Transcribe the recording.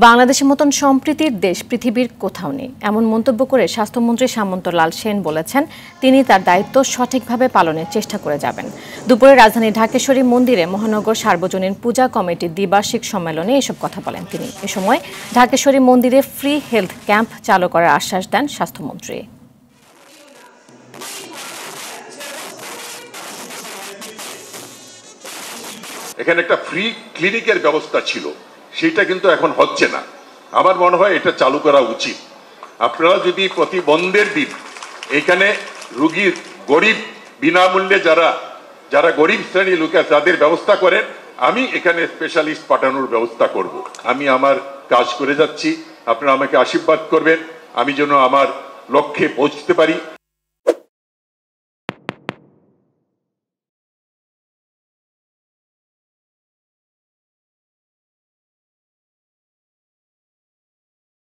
বাংলাদেশের মতন সম্প্রীতির দেশ পৃথিবীর কোথাও নেই এমন মন্তব্য করে স্বাস্থ্যমন্ত্রী সামন্ত লাল সেন বলেছেন তিনি তার দায়িত্ব সঠিকভাবে পালনের চেষ্টা করে যাবেন। দুপুরে রাজধানীর ঢাকেশ্বরী মন্দিরে মহানগর সার্বজনীন পূজা কমিটির দ্বিবার্ষিক সম্মেলনে এসব কথা বলেন তিনি। এ সময় ঢাকেশ্বরী মন্দিরে ফ্রি হেলথ ক্যাম্প চালু করার আশ্বাস দেন স্বাস্থ্যমন্ত্রী। এখানে একটা ফ্রি ক্লিনিকের ব্যবস্থা ছিল, সেটা কিন্তু এখন হচ্ছে না। আমার মনে হয় এটা চালু করা উচিত। আপনারা যদি প্রতি বন্ধের দিন এখানে রোগীর গরিব বিনামূল্যে যারা গরিব শ্রেণীর লোক তাদের ব্যবস্থা করেন, আমি এখানে স্পেশালিস্ট পাঠানোর ব্যবস্থা করব। আমি আমার কাজ করে যাচ্ছি, আপনারা আমাকে আশীর্বাদ করবেন আমি যেন আমার লক্ষ্যে পৌঁছতে পারি।